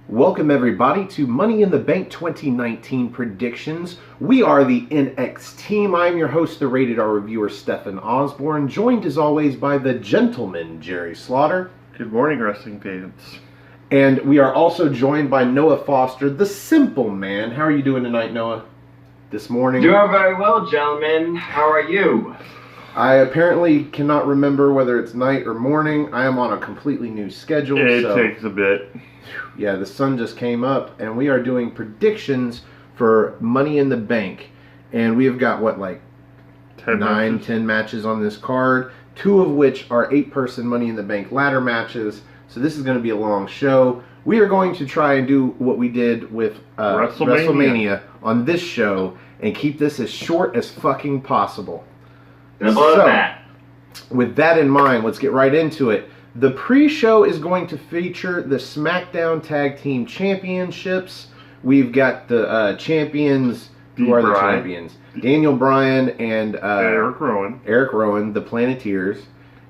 Welcome everybody to Money in the Bank 2019 predictions. We are the NXTeam. I'm your host, the Rated R reviewer, Stephen Osborne, joined as always by the gentleman, Jerry Slaughter. Good morning, wrestling fans. And we are also joined by Noah Foster, the simple man. How are you doing tonight, Noah? This morning? Doing very well, gentlemen. How are you? I apparently cannot remember whether it's night or morning. I am on a completely new schedule. It takes a bit. Yeah, the sun just came up, and we are doing predictions for Money in the Bank. And we have got, what, like 10 matches on this card, 2 of which are 8-person Money in the Bank ladder matches. So this is going to be a long show. We are going to try and do what we did with WrestleMania on this show and keep this as short as fucking possible. With that in mind, let's get right into it. The pre-show is going to feature the SmackDown Tag Team Championships. We've got the champions. Who are the champions? Daniel Bryan and Erick Rowan. Erick Rowan, the Planeteers.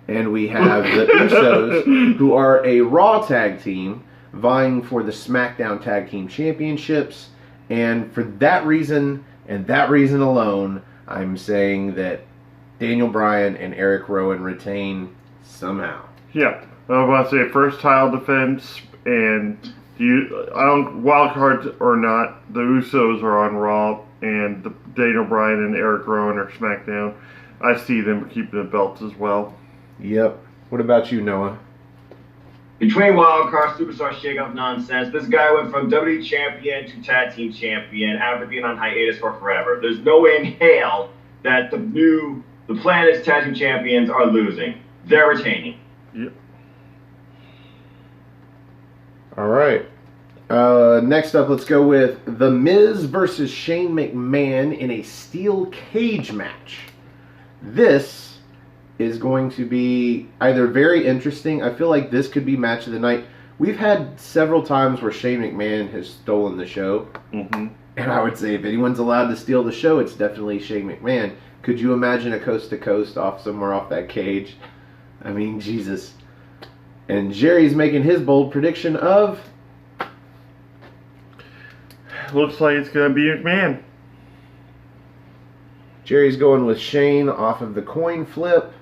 And we have the Usos, who are a Raw tag team, vying for the SmackDown Tag Team Championships. And for that reason, and that reason alone, I'm saying that Daniel Bryan and Erick Rowan retain somehow. Yeah, I was about to say first title defense, and wild cards or not, the Usos are on Raw, and Daniel Bryan and Erick Rowan are SmackDown. I see them keeping the belts as well. Yep. What about you, Noah? Between wildcard superstar shakeup nonsense, this guy went from WWE champion to tag team champion after being on hiatus for forever. There's no way in hell that the Planet's tag team champions are losing. They're retaining. Yep. All right. Next up, let's go with The Miz versus Shane McMahon in a steel cage match. This is going to be either very interesting. I feel like this could be match of the night. We've had several times where Shane McMahon has stolen the show. Mm-hmm. And I would say if anyone's allowed to steal the show, it's definitely Shane McMahon. Could you imagine a coast-to-coast somewhere off that cage? I mean, Jesus. And Jerry's making his bold prediction of... Looks like it's going to be McMahon. Jerry's going with Shane off of the coin flip.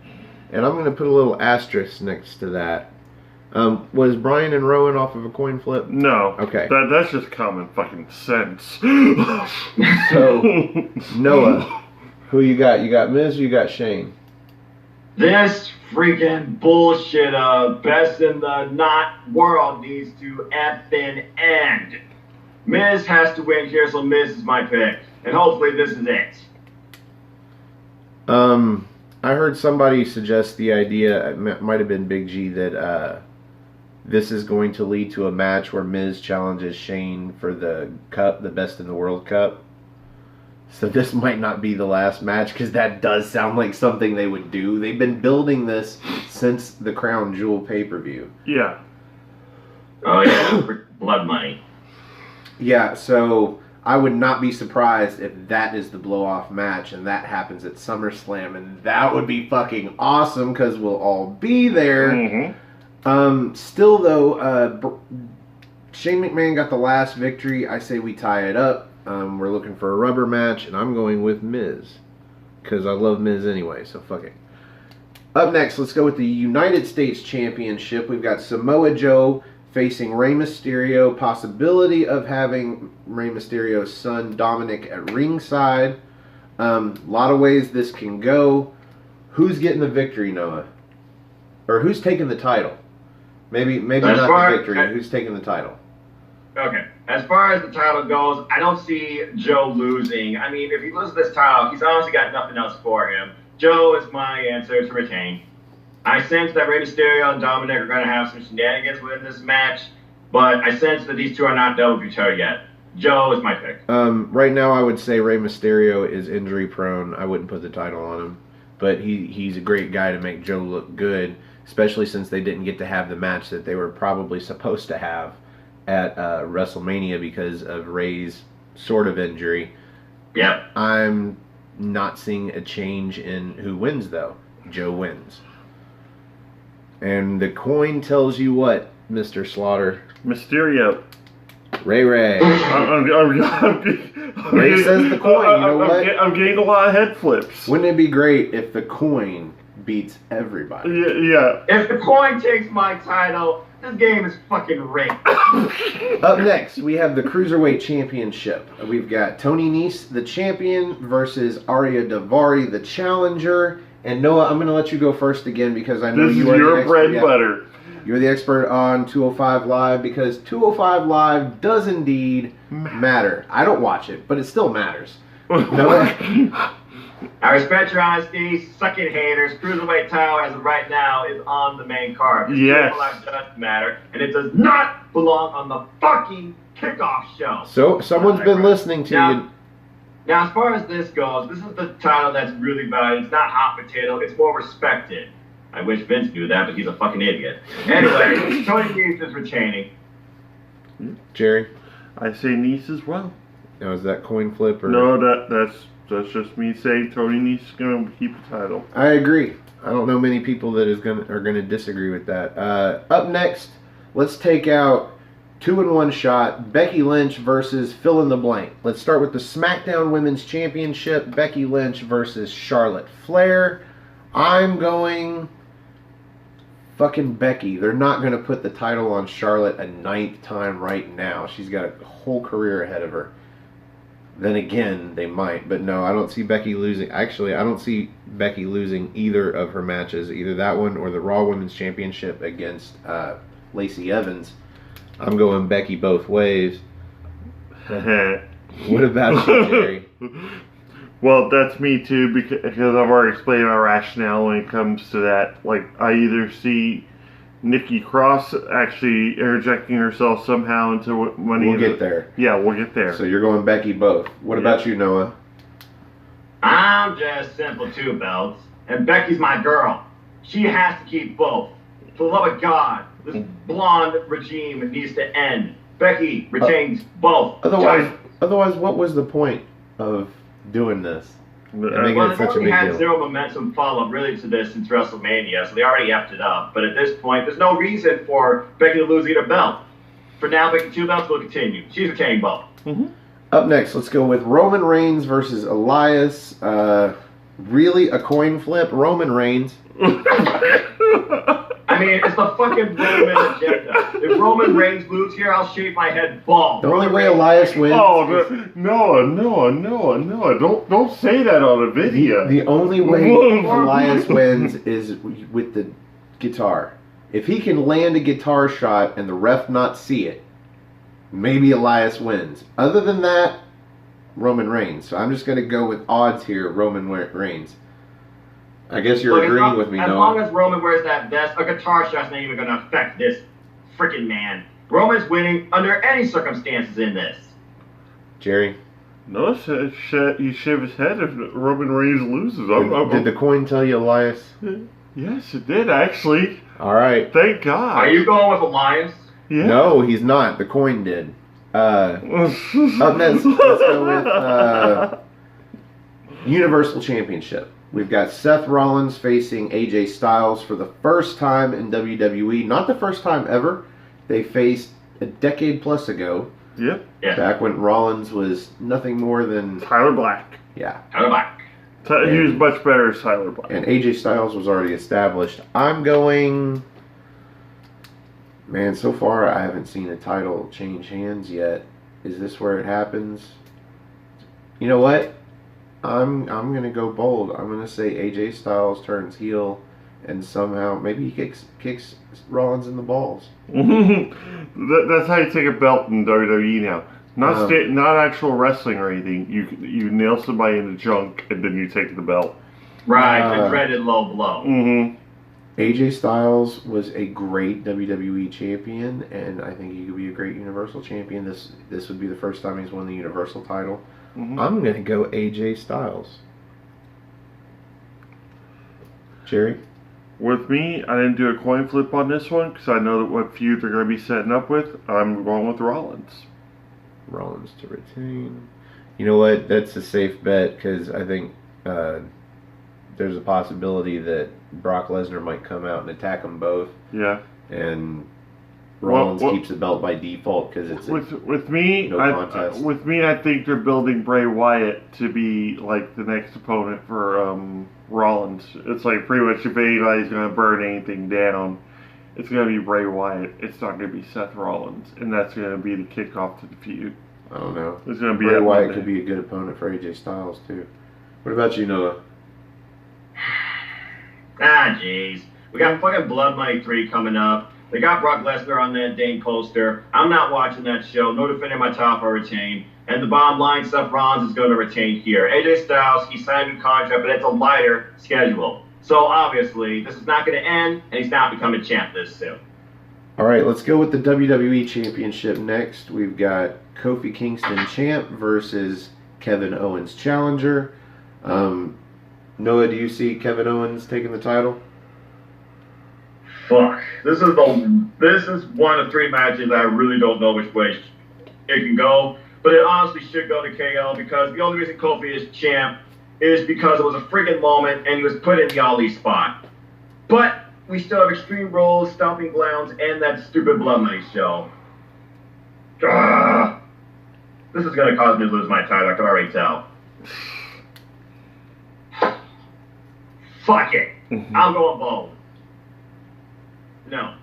And I'm going to put a little asterisk next to that. Was Bryan and Rowan off of a coin flip? No. Okay. That's just common fucking sense. So, Noah, who you got? You got Miz or you got Shane? This freaking bullshit best in the not world needs to effing end. Miz has to win here, so Miz is my pick. And hopefully this is it. I heard somebody suggest the idea, it might have been Big G, that this is going to lead to a match where Miz challenges Shane for the cup, the Best in the World Cup. So this might not be the last match, because that does sound like something they would do. They've been building this since the Crown Jewel pay-per-view. Yeah. Oh yeah, for blood money. Yeah, so I would not be surprised if that is the blow-off match, and that happens at SummerSlam, and that would be fucking awesome, because we'll all be there. Mm-hmm. Still, though, Shane McMahon got the last victory. I say we tie it up. We're looking for a rubber match, and I'm going with Miz, because I love Miz anyway, so fuck it. Up next, let's go with the United States Championship. We've got Samoa Joe facing Rey Mysterio. Possibility of having Rey Mysterio's son, Dominic, at ringside. A lot of ways this can go. Who's getting the victory, Noah? Or who's taking the title? Maybe not the victory. Who's taking the title? Okay. As far as the title goes, I don't see Joe losing. I mean, if he loses this title, he's honestly got nothing else for him. Joe is my answer to retain. I sense that Rey Mysterio and Dominic are going to have some shenanigans within this match, but I sense that these two are not done with each other yet. Joe is my pick. Right now, I would say Rey Mysterio is injury prone. I wouldn't put the title on him, but he's a great guy to make Joe look good, especially since they didn't get to have the match that they were probably supposed to have at WrestleMania because of Rey's sort of injury. Yep. I'm not seeing a change in who wins, though. Joe wins. And the coin tells you what, Mr. Slaughter? Mysterio. Ray. Ray says the coin. You know what? I'm getting a lot of head flips. Wouldn't it be great if the coin beats everybody? Yeah. If the coin takes my title, this game is fucking rigged. Up next, we have the Cruiserweight Championship. We've got Tony Nese, the champion, versus Arya Daivari, the challenger. And Noah, I'm going to let you go first again because I know this you is are your the expert. bread and butter. You're the expert on 205 Live because 205 Live does indeed matter. I don't watch it, but it still matters. Noah? I respect your honesty. Suck it, haters. Cruiserweight title, as of right now, is on the main card. Yes. Life does matter, and it does not belong on the fucking kickoff show. So, someone's been listening to you. Now, as far as this goes, this is the title that's really valued. It's not hot potato. It's more respected. I wish Vince knew that, but he's a fucking idiot. Anyway, Tony Nese is retaining. Jerry? I say Nese as well. Now, is that coin flip? Or? No, that's just me saying Tony Nese is going to keep the title. I agree. I don't know many people that are going to disagree with that. Up next, let's take out 2-in-1 shot, Becky Lynch versus fill in the blank. Let's start with the SmackDown Women's Championship, Becky Lynch versus Charlotte Flair. I'm going fucking Becky. They're not going to put the title on Charlotte a 9th time right now. She's got a whole career ahead of her. Then again, they might. But no, I don't see Becky losing. Actually, I don't see Becky losing either of her matches. Either that one or the Raw Women's Championship against Lacey Evans. I'm going Becky both ways. What about you, Jerry? Well, that's me too, because I've already explained my rationale when it comes to that. Like, I either see Nikki Cross actually interjecting herself somehow into money. We'll get there. Yeah, we'll get there. So you're going Becky both. What about you, Noah? I'm just simple 2 belts, and Becky's my girl. She has to keep both. For the love of God, this blonde regime needs to end. Becky retains both. Otherwise, what was the point of doing this? Well, they've already had zero momentum follow-up really to this since WrestleMania, so they already effed it up. But at this point, there's no reason for Becky to lose either belt. For now, Becky 2 belts will continue. She's retaining both. Mm-hmm. Up next, let's go with Roman Reigns versus Elias. Really a coin flip? Roman Reigns. I mean, it's the fucking Roman agenda. If Roman Reigns loses here, I'll shave my head bald. The only way Elias wins. Oh, Noah! Don't say that on a video. The only way Elias wins is with the guitar. If he can land a guitar shot and the ref not see it, maybe Elias wins. Other than that, Roman Reigns. So I'm just going to go with odds here, Roman Reigns. I guess you're agreeing with me, Noah. As long as Roman wears that vest, a guitar shot's not even going to affect this freaking man. Roman's winning under any circumstances in this. Jerry? No, he shave his head if Roman Reigns loses. Did the coin tell you Elias? Yes, it did, actually. All right. Thank God. Are you going with Elias? Yeah. No, he's not. The coin did. Up next, let's go with Universal Championship. We've got Seth Rollins facing AJ Styles for the first time in WWE. Not the first time ever. They faced a decade plus ago. Yep. Yeah. Back when Rollins was nothing more than Tyler Black. Yeah. Tyler Black. He was much better as Tyler Black. And AJ Styles was already established. I'm going... Man, so far I haven't seen a title change hands yet. Is this where it happens? You know what? I'm gonna go bold. I'm gonna say AJ Styles turns heel, and somehow maybe he kicks Rollins in the balls. That's how you take a belt in WWE now. Not actual wrestling or anything. You nail somebody in the junk, and then you take the belt. Right, the dreaded low blow. Mm-hmm. AJ Styles was a great WWE champion, and I think he could be a great Universal champion. This would be the first time he's won the Universal title. Mm-hmm. I'm going to go AJ Styles. Jerry? With me, I didn't do a coin flip on this one because I know that what feud they're going to be setting up with. I'm going with Rollins. Rollins to retain. You know what? That's a safe bet because I think there's a possibility that Brock Lesnar might come out and attack them both. Yeah. And Rollins keeps the belt by default because it's with me. no contest. With me, I think they're building Bray Wyatt to be like the next opponent for Rollins. It's like pretty much if anybody's going to burn anything down, it's going to be Bray Wyatt. It's not going to be Seth Rollins, and that's going to be the kickoff to the feud. I don't know. It's going to be Bray Wyatt could be a good opponent for AJ Styles too. What about you, Noah? Jeez. We got fucking Blood Money 3 coming up. They got Brock Lesnar on that dang poster. I'm not watching that show. No defending my title for retain. And the bottom line, Seth Rollins is going to retain here. AJ Styles, he signed a new contract, but it's a lighter schedule. So obviously, this is not going to end, and he's not becoming champ this soon. All right, let's go with the WWE Championship next. We've got Kofi Kingston champ versus Kevin Owens challenger. Noah, do you see Kevin Owens taking the title? Fuck. This is one of 3 matches that I really don't know which way it can go. But it honestly should go to KO because the only reason Kofi is champ is because it was a freaking moment and he was put in the Ali spot. But we still have Extreme Rules, Stomping Grounds, and that stupid Blood Money show. This is going to cause me to lose my title, I can already tell. Fuck it. Mm-hmm. I'm going bold. No.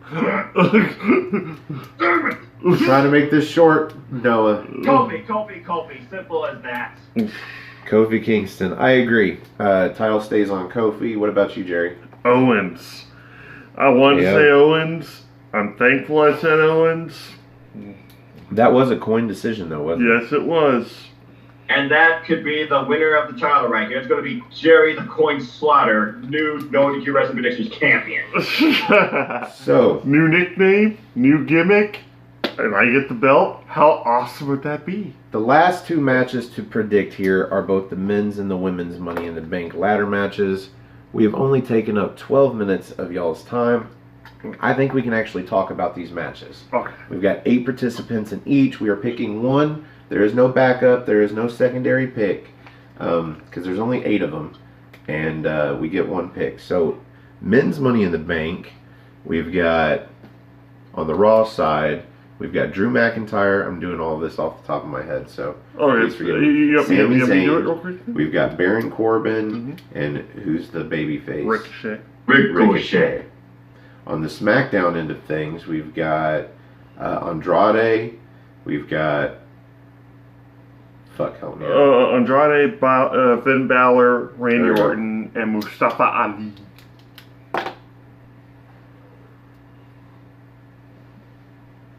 Damn it. Trying to make this short, Noah. Kofi. Simple as that. Kofi Kingston. I agree. Title stays on Kofi. What about you, Jerry? Owens. I wanted to say Owens. I'm thankful I said Owens. That was a coin decision, though, wasn't it? Yes, it was. And that could be the winner of the title right here. It's going to be Jerry the Coin Slaughter, new No DQ Wrestling Predictions champion. So, new nickname, new gimmick, and I get the belt. How awesome would that be? the last 2 matches to predict here are both the men's and the women's Money in the Bank ladder matches. We have only taken up 12 minutes of y'all's time. I think we can actually talk about these matches. Okay. We've got 8 participants in each. We are picking one. There is no backup. There is no secondary pick because there's only 8 of them, and we get 1 pick. So, men's Money in the Bank, we've got on the Raw side, we've got Drew McIntyre. I'm doing all this off the top of my head, so please forgive me. You Sami do it Zayn. real quick? We've got Baron Corbin, and who's the babyface? Ricochet. On the SmackDown end of things, we've got Andrade. We've got help me out. Andrade, Finn Balor, Randy Orton, and Mustafa Ali.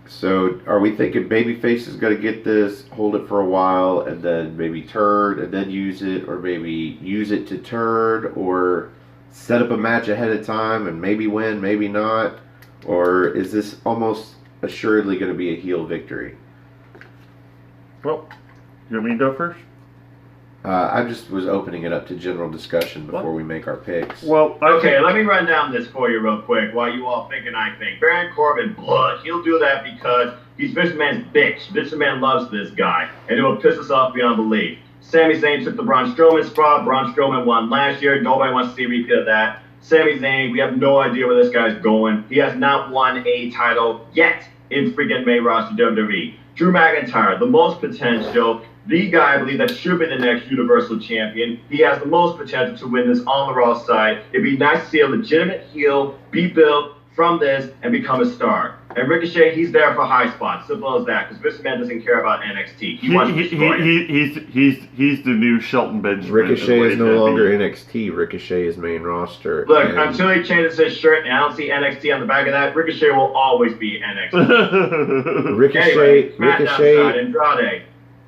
So, are we thinking babyface is going to get this, hold it for a while, and then maybe turn, and then use it, or maybe use it to turn, or set up a match ahead of time and maybe win, maybe not? Or is this almost assuredly going to be a heel victory? Well, you want me to go first? I just was opening it up to general discussion before we make our picks. Well, okay, let me run down this for you real quick while you all think and I think. Baron Corbin, blood. He'll do that because he's Vince McMahon's bitch. Vince McMahon loves this guy, and it will piss us off beyond belief. Sami Zayn took the Braun Strowman spot. Braun Strowman won last year. Nobody wants to see a repeat of that. Sami Zayn, we have no idea where this guy's going. He has not won a title yet in freaking main roster WWE. Drew McIntyre, the most potential. The guy, I believe, that should be the next Universal Champion. He has the most potential to win this on the Raw side. It'd be nice to see a legitimate heel be built from this and become a star. And Ricochet, he's there for high spots. Simple as that. Because Vince McMahon doesn't care about NXT. He wants to destroy it. He's the new Shelton Benjamin. Ricochet is no longer NXT. Ricochet is main roster. Look, until he changes his shirt and I don't see NXT on the back of that, Ricochet will always be NXT. Ricochet. Andrade.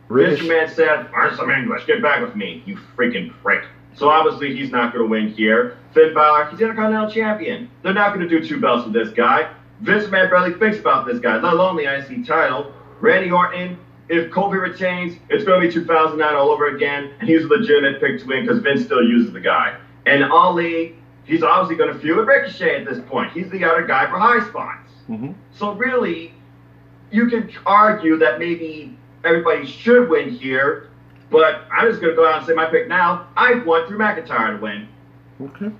Mr. McMahon said, learn some English, get back with me, you freaking prick. So obviously he's not going to win here. Finn Balor, he's Intercontinental Champion. They're not going to do 2 belts with this guy. Vince McMahon barely thinks about this guy, let alone the IC title. Randy Orton, if Kofi retains, it's going to be 2009 all over again, and he's a legitimate pick to win because Vince still uses the guy. And Ali, he's obviously going to feud with Ricochet at this point. He's the other guy for high spots. Mm-hmm. So really, you can argue that maybe everybody should win here, but I'm just going to go out and say my pick now. I want Drew McIntyre to win. Okay.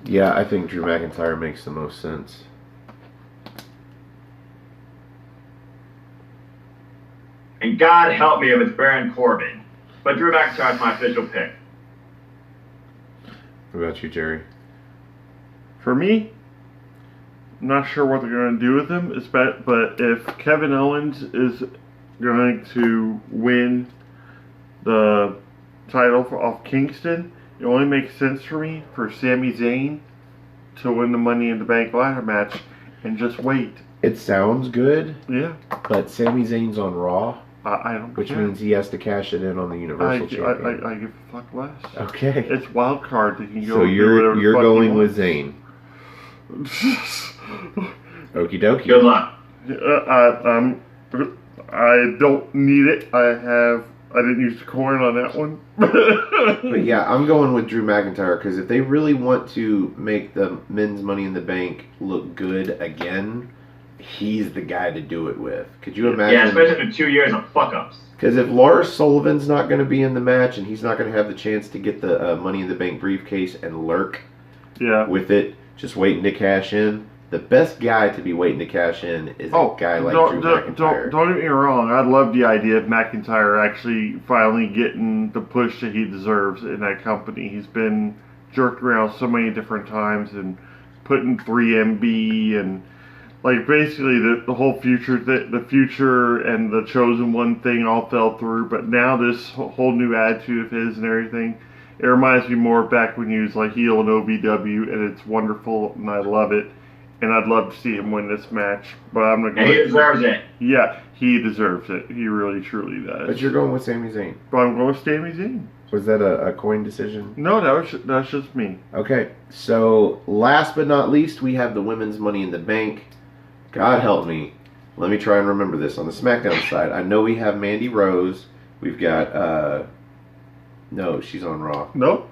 Yeah, I think Drew McIntyre makes the most sense. And God help me if it's Baron Corbin. But Drew McIntyre is my official pick. What about you, Jerry? For me, I'm not sure what they're going to do with him, but if Kevin Owens is going to win the title off Kingston, it only makes sense for me for Sami Zayn to win the Money in the Bank ladder match and just wait. It sounds good. Yeah. But Sami Zayn's on Raw. I don't Which care. means he has to cash it in on the Universal Champion. I give a fuck less. Okay. It's wild card. They can go So you're going with Zayn. Okie dokie. Good luck. I don't need it. I didn't use the coin on that one. But yeah, I'm going with Drew McIntyre because if they really want to make the men's Money in the Bank look good again, he's the guy to do it with. Could you imagine? Yeah, especially for 2 years of fuck-ups. Because if Lars Sullivan's not going to be in the match and he's not going to have the chance to get the Money in the Bank briefcase and lurk with it, just waiting to cash in, the best guy to be waiting to cash in is a guy like Drew McIntyre. Don't get me wrong. I love the idea of McIntyre actually finally getting the push that he deserves in that company. He's been jerked around so many different times and put in 3MB and like basically the whole future and the Chosen One thing all fell through. But now this whole new attitude of his and everything, it reminds me more back when he was like heel in OVW, and it's wonderful and I love it. And I'd love to see him win this match, but I'm not going. And he deserves it. Yeah, he deserves it. He really, truly does. But you're going with Sami Zayn. But I'm going with Sami Zayn. Was that a coin decision? No, that's just me. Okay, so last but not least, we have the women's Money in the Bank. God help me. Let me try and remember this. On the SmackDown side, I know we have Mandy Rose. We've got, no, she's on Raw. Nope.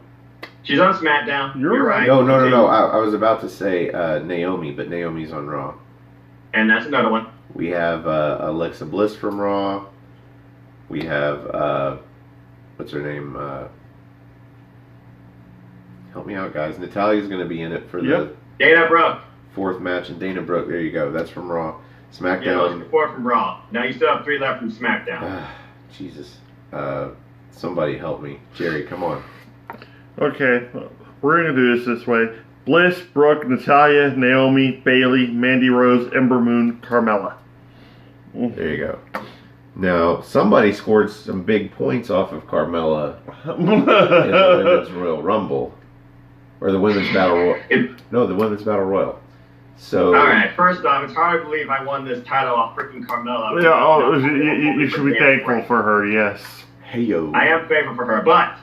She's on SmackDown. You're right. No. I was about to say Naomi, but Naomi's on Raw. And that's another one. We have Alexa Bliss from Raw. We have, what's her name? Help me out, guys. Natalia's going to be in it for the Dana Brooke. fourth match. And Dana Brooke, there you go. That's from Raw. SmackDown. Yeah, those are 4 from Raw. Now you still have 3 left from SmackDown. Jesus. Somebody help me. Jerry, come on. Okay, we're going to do this way. Bliss, Brooke, Natalya, Naomi, Bayley, Mandy Rose, Ember Moon, Carmella. There you go. Now, somebody scored some big points off of Carmella in the Women's Royal Rumble. Or the Women's Battle Royal. No, the Women's Battle Royal. So, alright, first off, it's hard to believe I won this title off freaking Carmella. Yeah, you should be thankful for her, yes. Hey, yo. I am thankful for her, but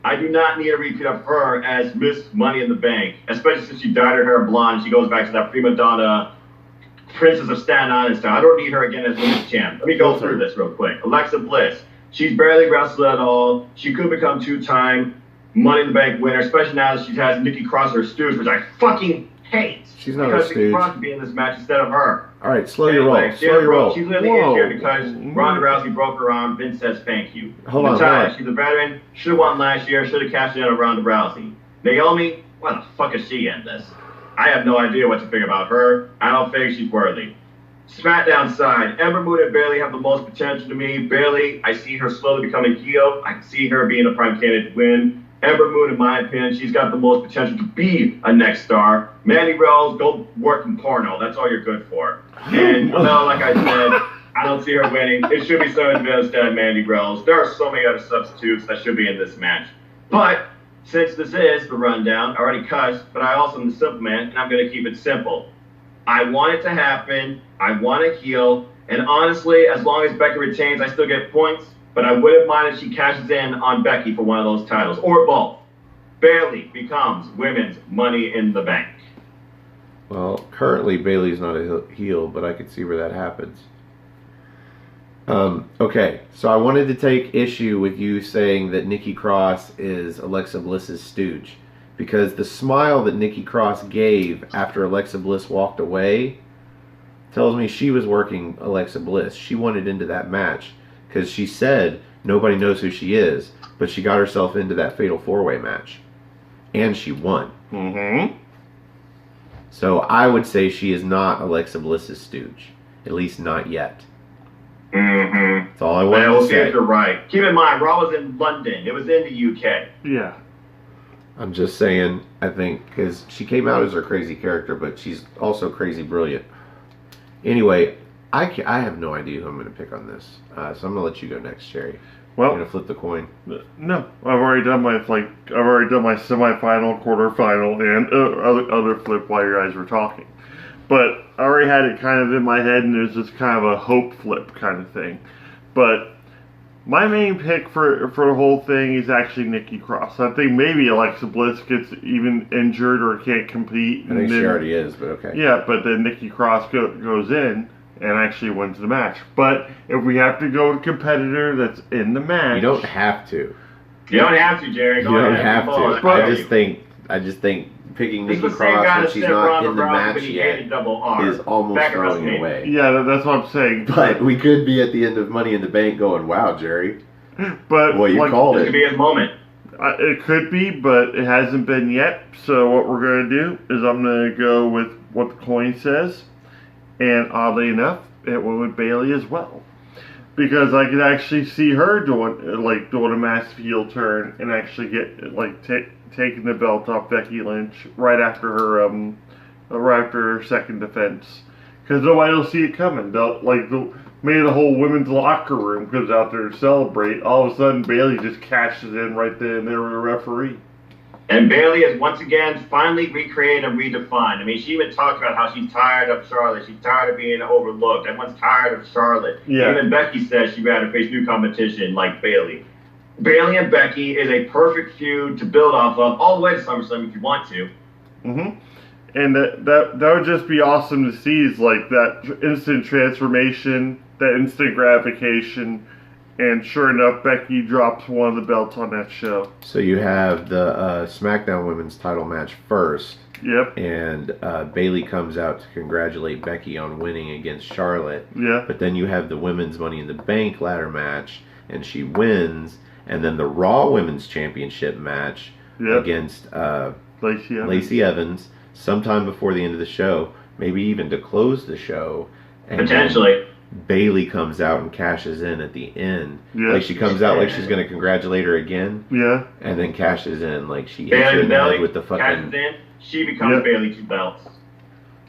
I do not need a repeat of her as Miss Money in the Bank, especially since she dyed her hair blonde. She goes back to that prima donna, Princess of Staten Island style. I don't need her again as Women's Champ. Let me go through this real quick. Alexa Bliss. She's barely wrestled at all. She could become 2-time Money in the Bank winner, especially now that she has Nikki Cross her stooge, which I fucking hate. She's not because a Nikki stooge. Cross could be in this match instead of her. All right, slow your roll. Anyway, Slow your roll. She's literally in here because Ronda Rousey broke her arm. Vince says thank you. Hold on. She's a veteran. Should have won last year. Should have cashed in on Ronda Rousey. Naomi, what the fuck is she in this? I have no idea what to think about her. I don't think she's worthy. SmackDown side, Ember Moon and Bayley have the most potential to me. Bayley, I see her slowly becoming heel. I can see her being a prime candidate to win. Ember Moon, in my opinion, she's got the most potential to be a next star. Mandy Rose, go work in porno. That's all you're good for. And, no, like I said, I don't see her winning. It should be Sonya Deville instead of Mandy Rose. There are so many other substitutes that should be in this match. But, since this is the rundown, I already cussed, but I also am the simple man, and I'm going to keep it simple. I want it to happen. I want to heal. And honestly, as long as Becky retains, I still get points. But I wouldn't mind if she cashes in on Becky for one of those titles. Or both. Bayley becomes Women's Money in the Bank. Well, currently Bayley's not a heel, but I could see where that happens. Okay, so I wanted to take issue with you saying that Nikki Cross is Alexa Bliss's stooge. Because the smile that Nikki Cross gave after Alexa Bliss walked away tells me she was working Alexa Bliss. She wanted into that match. Because she said nobody knows who she is, but she got herself into that Fatal 4-Way match. And she won. Mm-hmm. So I would say she is not Alexa Bliss's stooge. At least not yet. Mm-hmm. That's all I wanted we'll to see say. if you're right. Keep in mind, Raw was in London. It was in the UK. Yeah. I'm just saying, I think, because she came out as her crazy character, but she's also crazy brilliant. Anyway, I have no idea who I'm going to pick on this, so I'm going to let you go next, Jerry. Well, You're going to flip the coin? No, I've already done my semifinal, quarterfinal, and other flip while you guys were talking. But I already had it kind of in my head, and it was just kind of a hope flip kind of thing. But my main pick for the whole thing is actually Nikki Cross. I think maybe Alexa Bliss gets even injured or can't compete. I think she already is, but okay. Yeah, but then Nikki Cross goes in and actually wins the match. But if we have to go to a competitor that's in the match... You don't have to. You don't have to, Jerry. You don't have to. But I just think picking This Nikki is the same guy Cross when that she's said not Ronda in the Rousey match when he yet hated double R. is almost Back at throwing WrestleMania. it away. Yeah, that's what I'm saying. But we could be at the end of Money in the Bank going, wow, Jerry. But Well, you called This it. could be his moment. It could be, but it hasn't been yet. So what we're going to do is I'm going to go with what the coin says. And oddly enough, it went with Bayley as well. Because I could actually see her doing a massive heel turn and actually get taking the belt off Becky Lynch right after her second defense. Because nobody will see it coming. Maybe the whole women's locker room comes out there to celebrate. All of a sudden, Bayley just cashes in right then and there with a referee. And Bayley has once again finally recreated and redefined. I mean, she even talked about how she's tired of Charlotte. She's tired of being overlooked. Everyone's tired of Charlotte. Yeah. Even Becky says she'd rather face new competition like Bayley. Bayley and Becky is a perfect feud to build off of all the way to SummerSlam if you want to. Mm-hmm. And that would just be awesome to see, is like that instant transformation, that instant gratification, and sure enough, Becky drops one of the belts on that show. So you have the SmackDown Women's title match first. Yep. And Bayley comes out to congratulate Becky on winning against Charlotte. Yeah. But then you have the Women's Money in the Bank ladder match, and she wins. And then the Raw Women's Championship match against Lacey Evans sometime before the end of the show, maybe even to close the show. And potentially. Bayley comes out and cashes in at the end. Yeah. Like she comes out like she's going to congratulate her again. Yeah. And then cashes in like she hits her Bayley in the head with the fucking... cashes in, she becomes Bayley 2 belts.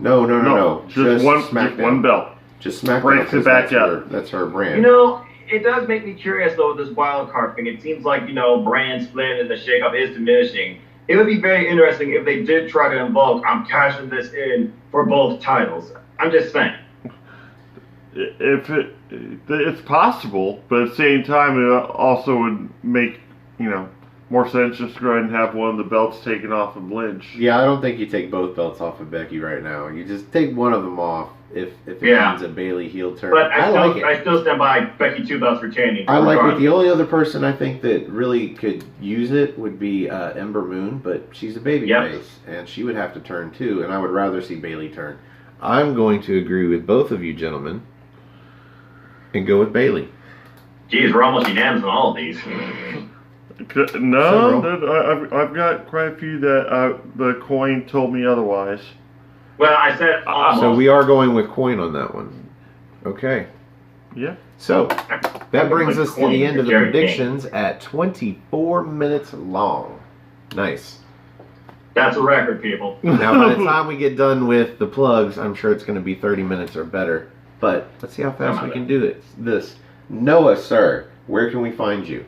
No. Just one belt. Just SmackDown. Breaks it back up. That's her brand. You know, it does make me curious, though, with this wild card thing. It seems like, brand split and the shakeup is diminishing. It would be very interesting if they did try to involve, I'm cashing this in for both titles. I'm just saying. It's possible, but at the same time, it also would make, more sense just to go ahead and have one of the belts taken off of Lynch. Yeah, I don't think you take both belts off of Becky right now. You just take one of them off if it means a Bayley heel turn. But I still stand by Becky 2 belts retaining. I like it. The only other person I think that really could use it would be Ember Moon, but she's a babyface, and she would have to turn too, and I would rather see Bayley turn. I'm going to agree with both of you gentlemen and go with Bayley. Geez, we're almost unanimous on all of these. No, I've got quite a few that the coin told me otherwise. Well, I said almost. So we are going with coin on that one. Okay. Yeah. So that brings us to the end of the predictions at 24 minutes long. Nice. That's a record, people. Now, by the time we get done with the plugs, I'm sure it's going to be 30 minutes or better. But let's see how fast we can do this. Noah, sir, where can we find you?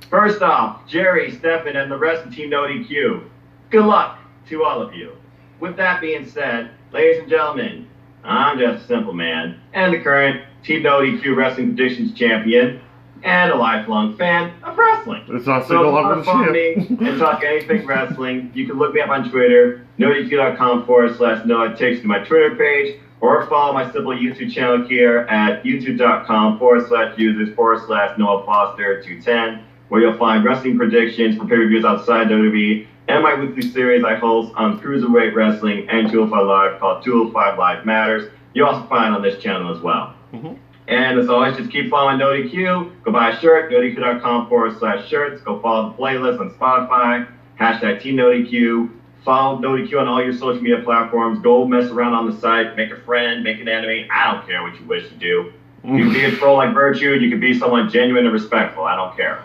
First off, Jerry, Stefan, and the rest of Team No DQ, good luck to all of you. With that being said, ladies and gentlemen, I'm just a simple man and the current Team No DQ Wrestling Predictions Champion and a lifelong fan of wrestling. It's not So if you want to follow me and talk anything wrestling, you can look me up on Twitter, NoDQ.com/Noah. It takes you to my Twitter page, or follow my simple YouTube channel here at youtube.com/users/Noah Foster210, where you'll find wrestling predictions for pay-per-views outside WWE and my weekly series I host on Cruiserweight Wrestling and 205 Live called 205 Live Matters. You also find on this channel as well. Mm-hmm. And as always, just keep following NoDQ. Go buy a shirt, NoDQ.com/shirts. Go follow the playlist on Spotify, #TeamNoDQ. Follow NoDQ on all your social media platforms. Go mess around on the site, make a friend, make an enemy. I don't care what you wish to do. You can be a troll like Virtue. You can be someone genuine and respectful. I don't care.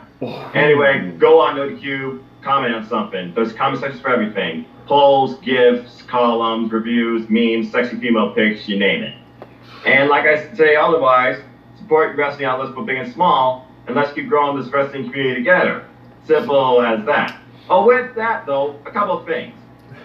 Anyway, go on NoDQ, comment on something. There's comment sections for everything. Polls, GIFs, columns, reviews, memes, sexy female pics, you name it. And like I say otherwise, support your wrestling outlets both big and small, and let's keep growing this wrestling community together. Simple as that. Oh, with that though, a couple of things.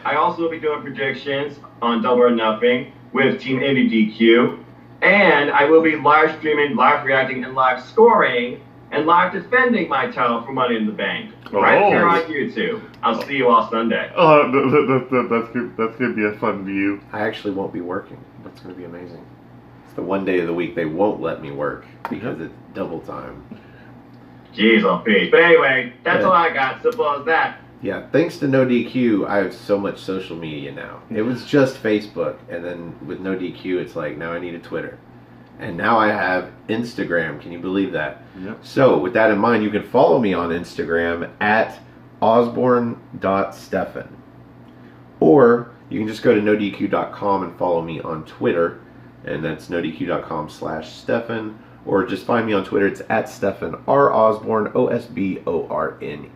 I also will be doing predictions on Double or Nothing with Team NXTeam, and I will be live streaming, live reacting, and live scoring, and live defending my title for Money in the Bank right here on YouTube. I'll see you all Sunday. That's good. That's gonna be a fun view. I actually won't be working. That's going to be amazing. It's the one day of the week they won't let me work because it's double time. Jeez, on peace. But anyway, that's all I got. Simple as that. Yeah, thanks to NoDQ, I have so much social media now. It was just Facebook, and then with NoDQ, it's like, now I need a Twitter. And now I have Instagram. Can you believe that? Yep. So, with that in mind, you can follow me on Instagram at osborne.stefan. Or you can just go to nodq.com and follow me on Twitter, and that's nodq.com/Stefan. Or just find me on Twitter. It's at Stefan R. Osborne, OSBORNE.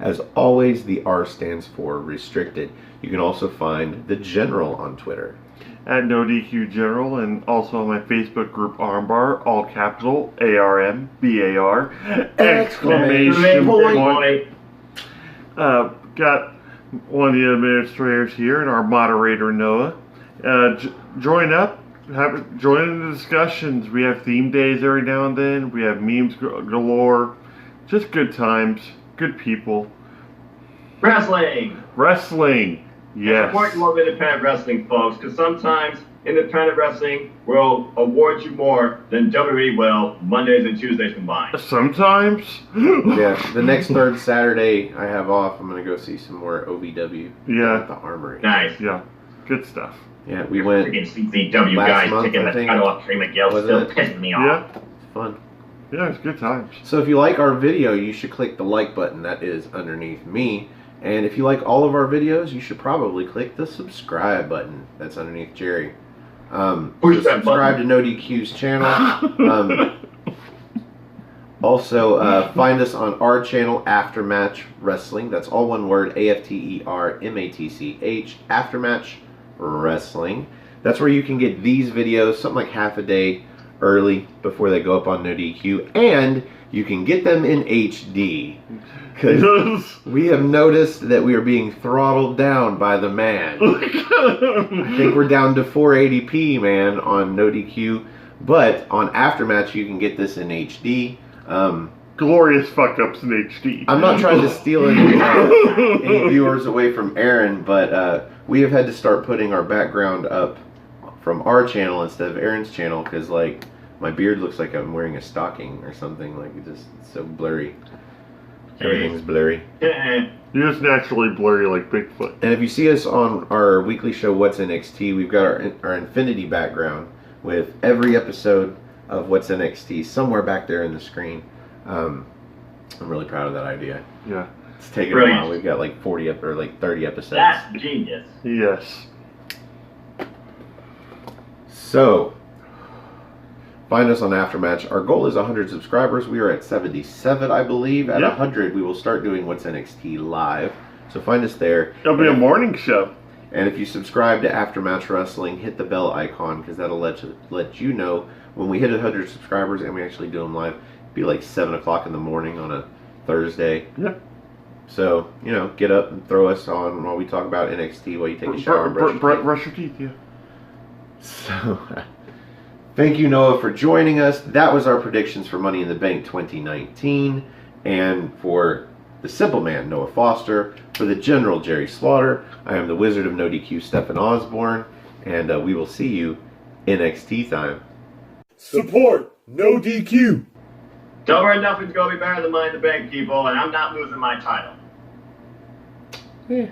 As always, the R stands for restricted. You can also find the General on Twitter. At NoDQ General, and also on my Facebook group Armbar, all capital, ARMBAR, exclamation point. Got one of the administrators here and our moderator Noah. Join up. Join in the discussions. We have theme days every now and then. We have memes galore. Just good times. Good people. Wrestling. Yes. Support your local independent wrestling, folks, because sometimes independent wrestling will award you more than WWE will Mondays and Tuesdays combined. Sometimes. Yeah, the next third Saturday I have off, I'm going to go see some more OVW Yeah. at the Armory. Nice. Yeah. Good stuff. Yeah, we went Freaking CCW last guys month, taking I the think. title off Trey Miguel Wasn't still it? pissing me off. Yeah. It's fun. Yeah, it's good times. So if you like our video, you should click the like button that is underneath me. And if you like all of our videos, you should probably click the subscribe button that's underneath Jerry. Push that Subscribe to NoDQ's channel. Also, find us on our channel, Aftermatch Wrestling. That's all one word, AFTERMATCH, Aftermatch Wrestling. That's where you can get these videos, something like half a day early before they go up on NoDQ. And you can get them in HD. Because we have noticed that we are being throttled down by the man. I think we're down to 480p, man, on NoDQ. But on Aftermatch, you can get this in HD. Glorious fuck-ups in HD. I'm not trying to steal any viewers away from Aaron, but we have had to start putting our background up from our channel instead of Aaron's channel because, like, my beard looks like I'm wearing a stocking or something. Like, it's just so blurry. Everything's blurry. You're just naturally blurry like Bigfoot. And if you see us on our weekly show, What's NXT, we've got our Infinity background with every episode of What's NXT somewhere back there in the screen. I'm really proud of that idea. Yeah. It's taken a while. We've got like 30 episodes. That's genius. Yes. So, find us on Aftermatch. Our goal is 100 subscribers. We are at 77, I believe. At 100, we will start doing What's NXT live. So find us there. It'll be a morning show. And if you subscribe to Aftermatch Wrestling, hit the bell icon because that'll let you know when we hit 100 subscribers and we actually do them live. It'll be like 7 o'clock in the morning on a Thursday. Yeah. So, you know, get up and throw us on while we talk about NXT while you take a shower and brush your teeth, yeah. So, thank you, Noah, for joining us. That was our predictions for Money in the Bank 2019. And for the Simple Man, Noah Foster. For the General, Jerry Slaughter. I am the Wizard of NoDQ, Stefan Osborne. And we will see you NXT time. Support NoDQ. Don't worry, nothing's going to be better than Money in the Bank, people, and I'm not losing my title. Yeah.